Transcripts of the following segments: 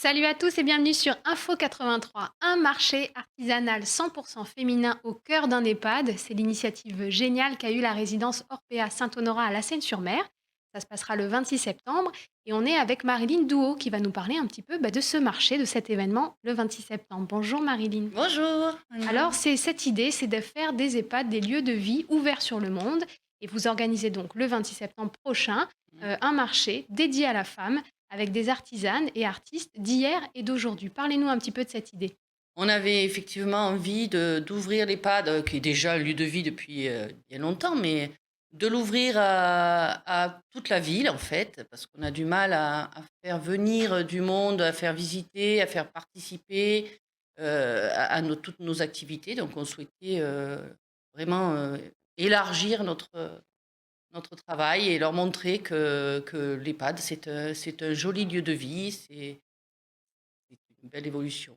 Salut à tous et bienvenue sur Info 83, un marché artisanal 100% féminin au cœur d'un EHPAD. C'est l'initiative géniale qu'a eu la résidence Orpea Saint-Honorat à La Seyne-sur-Mer. Ça se passera le 26 septembre et on est avec Marilyn Douot qui va nous parler un petit peu de ce marché, de cet événement le 26 septembre. Bonjour Marilyn. Bonjour. Alors, c'est cette idée, c'est de faire des EHPAD des lieux de vie ouverts sur le monde. Et vous organisez donc le 26 septembre prochain un marché dédié à la femme avec des artisanes et artistes d'hier et d'aujourd'hui. Parlez-nous un petit peu de cette idée. On avait effectivement envie d'ouvrir l'EHPAD, qui est déjà un lieu de vie depuis bien longtemps, mais de l'ouvrir à toute la ville, en fait, parce qu'on a du mal à faire venir du monde, à faire visiter, à faire participer toutes nos activités. Donc, on souhaitait vraiment élargir notre travail et leur montrer que l'EHPAD, c'est un joli lieu de vie, c'est une belle évolution.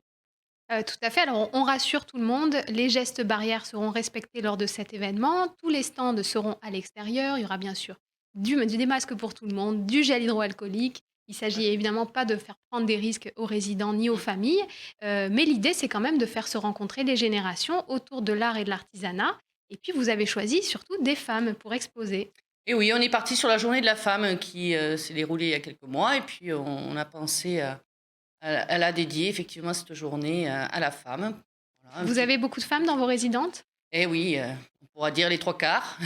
Tout à fait. Alors, on rassure tout le monde, les gestes barrières seront respectés lors de cet événement. Tous les stands seront à l'extérieur. Il y aura bien sûr des masques pour tout le monde, du gel hydroalcoolique. Il s'agit évidemment pas de faire prendre des risques aux résidents ni aux familles, mais l'idée, c'est quand même de faire se rencontrer les générations autour de l'art et de l'artisanat. Et puis, vous avez choisi surtout des femmes pour exposer. Et oui, on est parti sur la journée de la femme qui s'est déroulée il y a quelques mois, et puis on a pensé à la dédier effectivement cette journée à la femme. Voilà, un Vous petit... avez beaucoup de femmes dans vos résidentes? Eh oui, on pourra dire les trois quarts.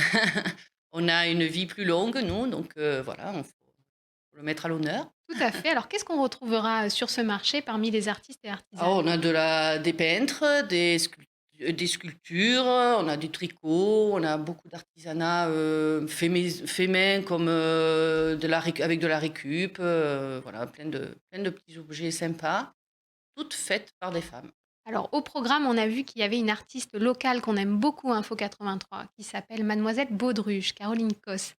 On a une vie plus longue, nous, donc voilà, faut le mettre à l'honneur. Tout à fait. Alors, qu'est-ce qu'on retrouvera sur ce marché parmi les artistes et Ah, artisanes? on a des peintres, des sculptures, on a du tricot, on a beaucoup d'artisanat fait main comme avec de la récup, voilà, plein de petits objets sympas, toutes faites par des femmes. Alors, au programme, on a vu qu'il y avait une artiste locale qu'on aime beaucoup, Info 83, qui s'appelle Mademoiselle Baudruche, Caroline Cos,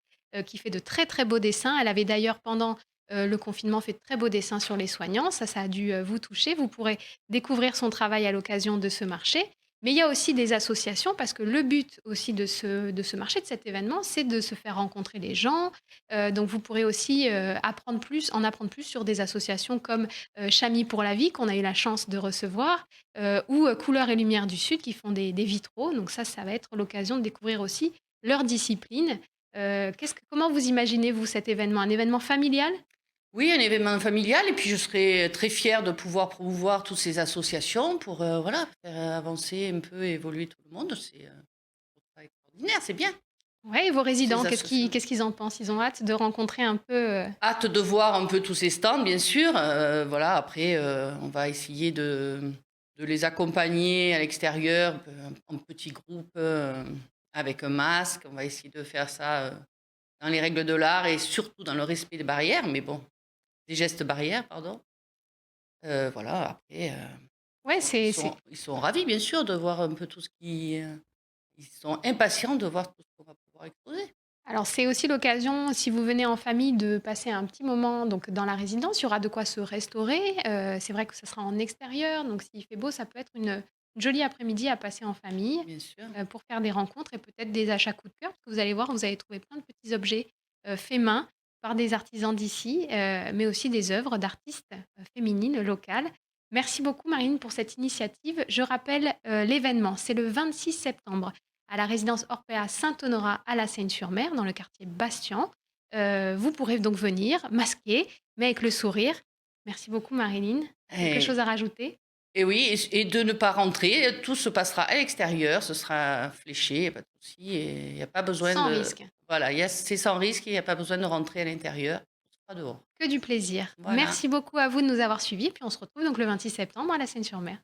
qui fait de très très beaux dessins. Elle avait d'ailleurs, pendant le confinement, fait de très beaux dessins sur les soignants. Ça a dû vous toucher. Vous pourrez découvrir son travail à l'occasion de ce marché. Mais il y a aussi des associations, parce que le but aussi de ce marché, de cet événement, c'est de se faire rencontrer les gens. Donc, vous pourrez aussi en apprendre plus sur des associations comme Chami pour la vie, qu'on a eu la chance de recevoir, ou Couleurs et Lumières du Sud qui font des vitraux. Donc ça va être l'occasion de découvrir aussi leur discipline. Comment vous imaginez, vous, cet événement? Un événement familial? Oui, un événement familial, et puis je serais très fière de pouvoir promouvoir toutes ces associations pour voilà, faire avancer un peu, évoluer tout le monde. C'est extraordinaire, c'est bien, Ouais, et vos résidents, ces associations. qu'est-ce qu'ils en pensent? Ils ont hâte de rencontrer un peu. Hâte de voir un peu tous ces stands, bien sûr. Voilà, après, on va essayer de les accompagner à l'extérieur, en petits groupes, avec un masque. On va essayer de faire ça dans les règles de l'art et surtout dans le respect des barrières, mais bon, des gestes barrières, pardon. Voilà, après, Ouais, ils sont ravis, bien sûr, de voir un peu tout ce ils sont impatients de voir tout ce qu'on va pouvoir exposer. Alors, c'est aussi l'occasion, si vous venez en famille, de passer un petit moment donc, dans la résidence. Il y aura de quoi se restaurer. C'est vrai que ça sera en extérieur, donc s'il fait beau, ça peut être une jolie après-midi à passer en famille Bien sûr. pour faire des rencontres et peut-être des achats coup de cœur. Parce que vous allez voir, vous allez trouver plein de petits objets faits main par des artisans d'ici, mais aussi des œuvres d'artistes féminines locales. Merci beaucoup, Marine, pour cette initiative. Je rappelle l'événement, c'est le 26 septembre à la résidence Orpea Saint-Honorat à La Seyne-sur-Mer, dans le quartier Bastian. Vous pourrez donc venir, masqué, mais avec le sourire. Merci beaucoup, Marilyn. Quelque chose à rajouter? Et oui, et de ne pas rentrer, tout se passera à l'extérieur, ce sera fléché, il y a pas de souci, et il y a pas besoin Sans de risque, voilà, c'est sans risque, il y a pas besoin de rentrer à l'intérieur, tout sera dehors. que du plaisir. Voilà. Merci beaucoup à vous de nous avoir suivis, puis on se retrouve donc le 26 septembre à La Seyne-sur-Mer.